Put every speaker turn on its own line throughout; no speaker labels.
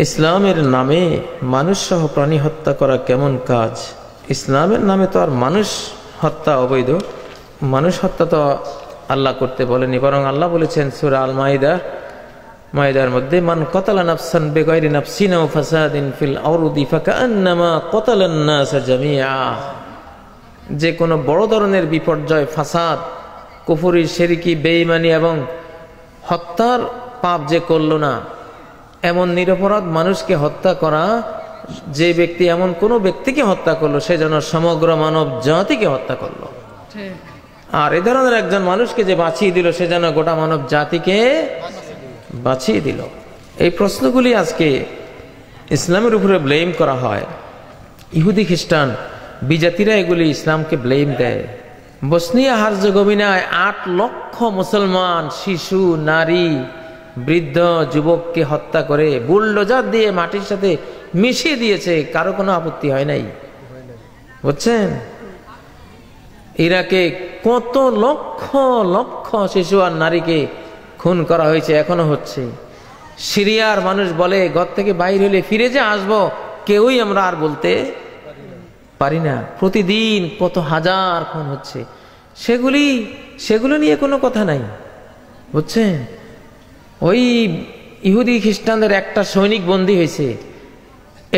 ইসলামের নামে মানুষ সহ প্রাণী হত্যা করা কেমন কাজ? ইসলামের নামে তো আর মানুষ হত্যা অবৈধ। মানুষ হত্যা তো আল্লাহ করতে বলেনি, বরং আল্লাহ বলেছেন সূরা আল মাইদার মধ্যে, মান কাতালা নাফসান বিগাইরি নাফসিন আও ফাসাদিন ফিল আরদি ফাকান্নামা কাতালান নাস জামিআ। যে কোনো বড় ধরনের বিপর্যয়, ফাসাদ, কুফরি, শিরকি, বেঈমানি এবং হত্যার পাপ যে করলো না, এমন নিরপরাধ মানুষকে হত্যা করা, যে ব্যক্তি এমন কোনো ব্যক্তিকে হত্যা করলো সে যেন সমগ্র মানব জাতিকে হত্যা করলো। আর এ ধরনের একজন মানুষকে যে বাঁচিয়ে দিল সে যেন গোটা মানব জাতিকে বাঁচিয়ে দিল। এই প্রশ্নগুলি আজকে ইসলামের উপরে ব্লেম করা হয়। ইহুদি খ্রিস্টান বিজাতিরা এগুলি ইসলামকে ব্লেম দেয়। বসনিয়া হার্জেগোভিনায় 8 লক্ষ মুসলমান শিশু, নারী, বৃদ্ধ, যুবককে হত্যা করে বুলডোজার দিয়ে মাটির সাথে মিশিয়ে দিয়েছে, কারো কোনো আপত্তি হয় নাই, বুঝছেন? ইরাকে কত লক্ষ লক্ষ শিশু আর নারীকে খুন করা হয়েছে, এখনো হচ্ছে। সিরিয়ার মানুষ বলে ঘর থেকে বাইর হলে ফিরে যে আসবো, কেউই আমরা আর বলতে পারি না। প্রতিদিন কত হাজার খুন হচ্ছে, সেগুলো নিয়ে কোনো কথা নাই, বুঝছেন? ওই ইহুদি খ্রিস্টানদের একটা সৈনিক বন্দী হয়েছে,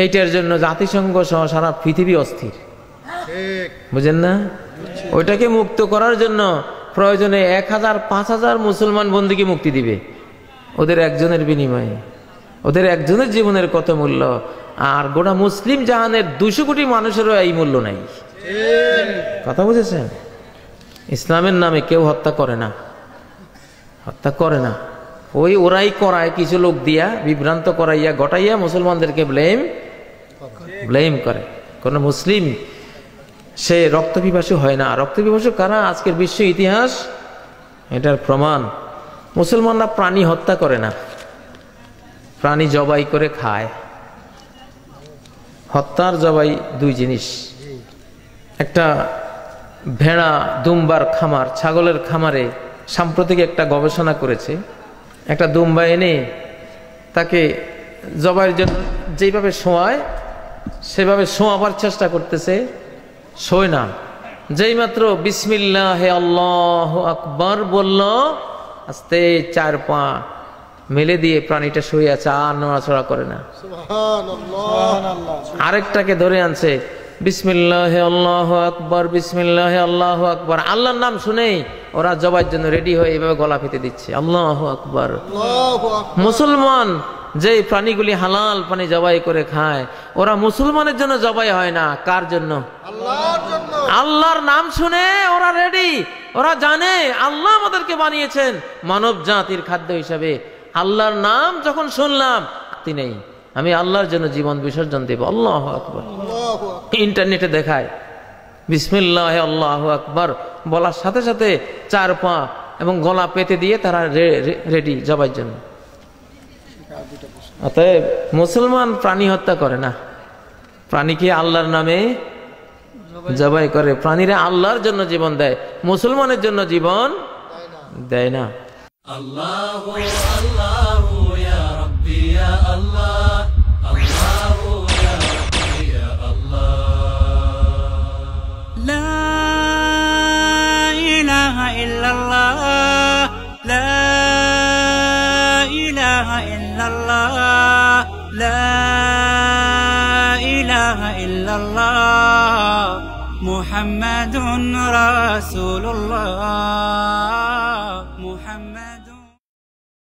এইটার জন্য জাতিসংঘ সহ সারা পৃথিবী অস্থির, বুঝেন না? ওইটাকে মুক্ত করার জন্য প্রয়োজনে 1000 5000 মুসলমান বন্দীকে মুক্তি দিবে, ওদের একজনের বিনিময়ে। ওদের একজনের জীবনের কত মূল্য, আর গোটা মুসলিম জাহানের 200 কোটি মানুষেরও এই মূল্য নাই। কথা বুঝেছেন? ইসলামের নামে কেউ হত্যা করে না, হত্যা করে না। ওরাই করায়, কিছু লোক দিয়া বিভ্রান্ত করাইয়া ঘটাইয়া মুসলমানদেরকে ব্লেম করে। কোন মুসলিম সে রক্তপিপাসু হয় না। রক্তপিপাসু কারা? আজকের বিশ্ব ইতিহাস এটার প্রমাণ। মুসলমানরা প্রাণী হত্যা করে না, প্রাণী জবাই করে খায়। হত্যার জবাই দুই জিনিস। একটা ভেড়া, দুম্বার খামার, ছাগলের খামারে সাম্প্রতিক একটা গবেষণা করেছে। একটা দুম্বা এনে তাকে জবাইয়ের জন্য যেভাবে শোয়ায় সেভাবে শোয়াবার চেষ্টা করতেছে, শোয় না। যেই মাত্র বিসমিল্লাহ আল্লাহু আকবার বলল, আস্তে 4 পা মেলে দিয়ে প্রাণীটা শুয়ে আছে, আর নড়াচড়া করে না। আরেকটাকে ধরে আনছে, বিসমিল্লাহ আল্লাহু আকবার, বিসমিল্লাহ আল্লাহু আকবার। আল্লাহর নাম শুনেই ওরা জবাইয়ের জন্য রেডি হয়ে এভাবে গলা পেতে দিচ্ছে, আল্লাহু আকবার। মুসলমান যে প্রাণীগুলি হালাল প্রাণী জবাই করে খায়, ওরা মুসলমানের জন্য জবাই হয় না। কার জন্য? আল্লাহর জন্য। আল্লাহর নাম শুনে ওরা রেডি। ওরা জানে আল্লাহ আমাদেরকে বানিয়েছেন মানব জাতির খাদ্য হিসাবে। আল্লাহর নাম যখন শুনলাম, নেই, আমি আল্লাহর জন্য জীবন বিসর্জন দেব। আল্লাহু আকবার। ইন্টারনেটে দেখায় বিসমিল্লাহ আল্লাহু আকবার বলার সাথে সাথে 4 পা এবং গলা পেতে দিয়ে তারা রেডি জবাইয়ের জন্য। অতএব মুসলমান প্রাণী হত্যা করে না, প্রাণীকে আল্লাহর নামে জবাই করে। প্রাণীরা আল্লাহর জন্য জীবন দেয়, মুসলমানের জন্য জীবন দেয় না। আল্লাহু আল্লাহু ইয়া রাব্বি ইয়া আল্লাহ, আল্লাহু ইয়া রাব্বি ইয়া আল্লাহ।
লা ইলাহা ইল্লাল্লাহ, লা ইলাহা ইল্লাল্লাহ, লা ইলাহা ইল্লাল্লাহ, মুহাম্মাদুর রাসূলুল্লাহ।